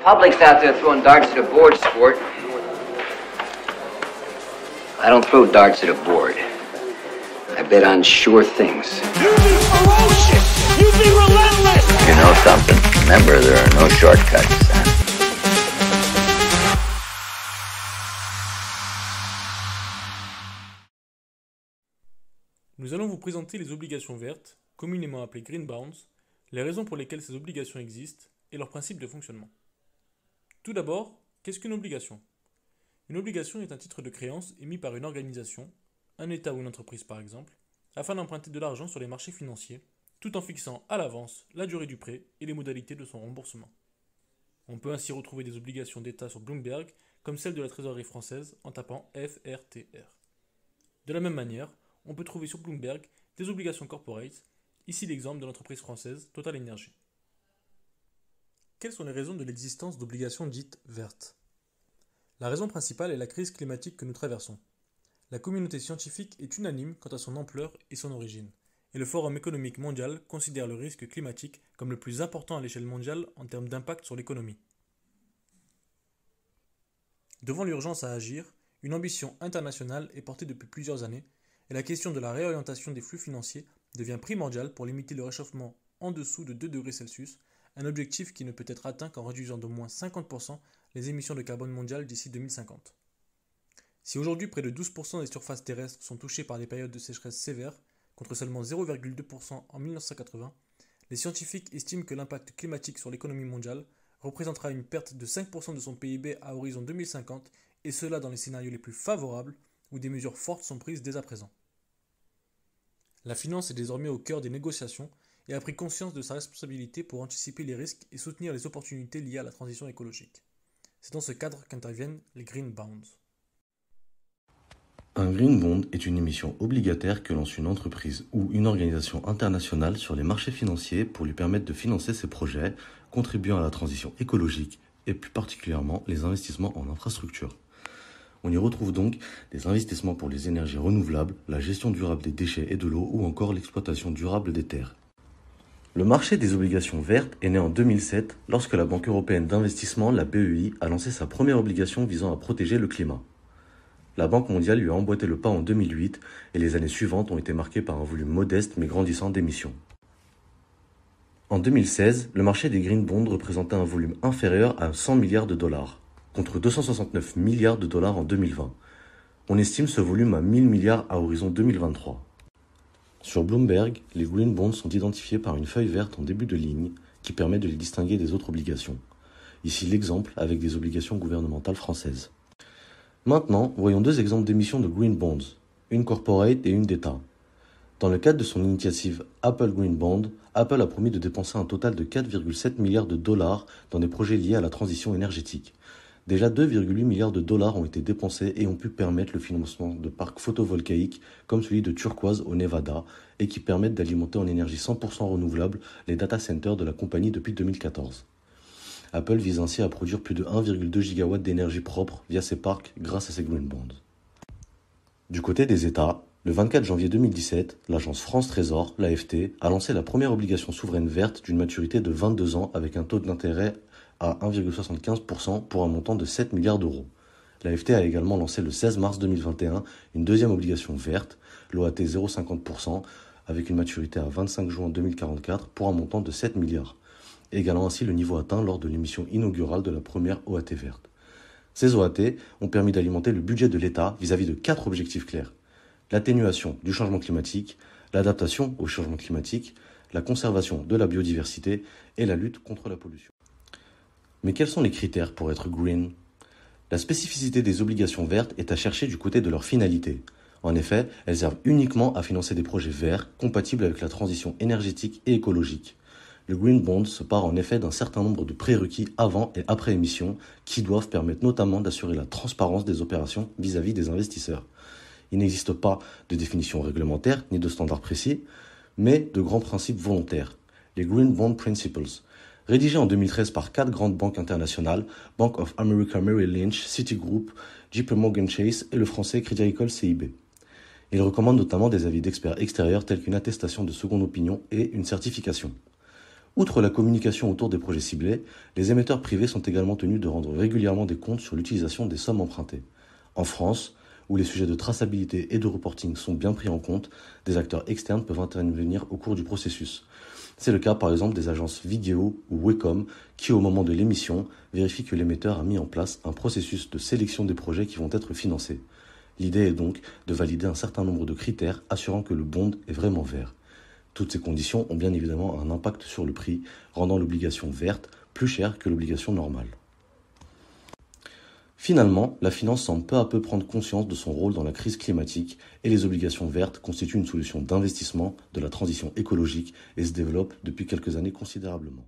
public's out there throwing darts at a board sport. I don't throw darts at a board. I bet on sure things. You be ferocious! You be relentless! You know something? Remember, there are no shortcuts. Nous allons vous présenter les obligations vertes, communément appelées Green Bonds, les raisons pour lesquelles ces obligations existent et leurs principes de fonctionnement. Tout d'abord, qu'est-ce qu'une obligation ? Une obligation est un titre de créance émis par une organisation, un État ou une entreprise par exemple, afin d'emprunter de l'argent sur les marchés financiers, tout en fixant à l'avance la durée du prêt et les modalités de son remboursement. On peut ainsi retrouver des obligations d'État sur Bloomberg, comme celle de la trésorerie française en tapant FRTR. De la même manière, on peut trouver sur Bloomberg des obligations corporate, ici l'exemple de l'entreprise française Total Energy. Quelles sont les raisons de l'existence d'obligations dites vertes ? La raison principale est la crise climatique que nous traversons. La communauté scientifique est unanime quant à son ampleur et son origine, et le Forum économique mondial considère le risque climatique comme le plus important à l'échelle mondiale en termes d'impact sur l'économie. Devant l'urgence à agir, une ambition internationale est portée depuis plusieurs années, et la question de la réorientation des flux financiers devient primordiale pour limiter le réchauffement en dessous de 2 degrés Celsius, un objectif qui ne peut être atteint qu'en réduisant d'au moins 50% les émissions de carbone mondiales d'ici 2050. Si aujourd'hui près de 12% des surfaces terrestres sont touchées par des périodes de sécheresse sévères, contre seulement 0,2% en 1980, les scientifiques estiment que l'impact climatique sur l'économie mondiale représentera une perte de 5% de son PIB à horizon 2050, et cela dans les scénarios les plus favorables, où des mesures fortes sont prises dès à présent. La finance est désormais au cœur des négociations et a pris conscience de sa responsabilité pour anticiper les risques et soutenir les opportunités liées à la transition écologique. C'est dans ce cadre qu'interviennent les Green Bonds. Un Green Bond est une émission obligataire que lance une entreprise ou une organisation internationale sur les marchés financiers pour lui permettre de financer ses projets, contribuant à la transition écologique et plus particulièrement les investissements en infrastructure. On y retrouve donc des investissements pour les énergies renouvelables, la gestion durable des déchets et de l'eau ou encore l'exploitation durable des terres. Le marché des obligations vertes est né en 2007 lorsque la Banque européenne d'investissement, la BEI, a lancé sa première obligation visant à protéger le climat. La Banque mondiale lui a emboîté le pas en 2008 et les années suivantes ont été marquées par un volume modeste mais grandissant d'émissions. En 2016, le marché des Green Bonds représentait un volume inférieur à 100 milliards de dollars, contre 269 milliards de dollars en 2020. On estime ce volume à 1000 milliards à horizon 2023. Sur Bloomberg, les Green Bonds sont identifiés par une feuille verte en début de ligne qui permet de les distinguer des autres obligations. Ici l'exemple avec des obligations gouvernementales françaises. Maintenant, voyons 2 exemples d'émissions de Green Bonds, une corporate et une d'État. Dans le cadre de son initiative Apple Green Bond, Apple a promis de dépenser un total de 4,7 milliards de dollars dans des projets liés à la transition énergétique. Déjà 2,8 milliards de dollars ont été dépensés et ont pu permettre le financement de parcs photovoltaïques comme celui de Turquoise au Nevada et qui permettent d'alimenter en énergie 100% renouvelable les data centers de la compagnie depuis 2014. Apple vise ainsi à produire plus de 1,2 gigawatts d'énergie propre via ses parcs grâce à ses Green Bonds. Du côté des États, le 24 janvier 2017, l'agence France Trésor, l'AFT, a lancé la première obligation souveraine verte d'une maturité de 22 ans avec un taux d'intérêt à 1,75% pour un montant de 7 milliards d'euros. L'AFT a également lancé le 16 mars 2021 une deuxième obligation verte, l'OAT 0,50%, avec une maturité à 25 juin 2044 pour un montant de 7 milliards, égalant ainsi le niveau atteint lors de l'émission inaugurale de la première OAT verte. Ces OAT ont permis d'alimenter le budget de l'État vis-à-vis de 4 objectifs clairs: l'atténuation du changement climatique, l'adaptation au changement climatique, la conservation de la biodiversité et la lutte contre la pollution. Mais quels sont les critères pour être green ? La spécificité des obligations vertes est à chercher du côté de leur finalité. En effet, elles servent uniquement à financer des projets verts compatibles avec la transition énergétique et écologique. Le Green Bond se part en effet d'un certain nombre de prérequis avant et après émission qui doivent permettre notamment d'assurer la transparence des opérations vis-à-vis des investisseurs. Il n'existe pas de définition réglementaire ni de standard précis, mais de grands principes volontaires, les Green Bond Principles, rédigés en 2013 par 4 grandes banques internationales, Bank of America Merrill Lynch, Citigroup, JP Morgan Chase et le français Crédit Agricole CIB. Ils recommandent notamment des avis d'experts extérieurs tels qu'une attestation de seconde opinion et une certification. Outre la communication autour des projets ciblés, les émetteurs privés sont également tenus de rendre régulièrement des comptes sur l'utilisation des sommes empruntées. En France, où les sujets de traçabilité et de reporting sont bien pris en compte, des acteurs externes peuvent intervenir au cours du processus. C'est le cas par exemple des agences Vidéo ou Wacom qui, au moment de l'émission, vérifient que l'émetteur a mis en place un processus de sélection des projets qui vont être financés. L'idée est donc de valider un certain nombre de critères assurant que le bond est vraiment vert. Toutes ces conditions ont bien évidemment un impact sur le prix, rendant l'obligation verte plus chère que l'obligation normale. Finalement, la finance semble peu à peu prendre conscience de son rôle dans la crise climatique et les obligations vertes constituent une solution d'investissement de la transition écologique et se développent depuis quelques années considérablement.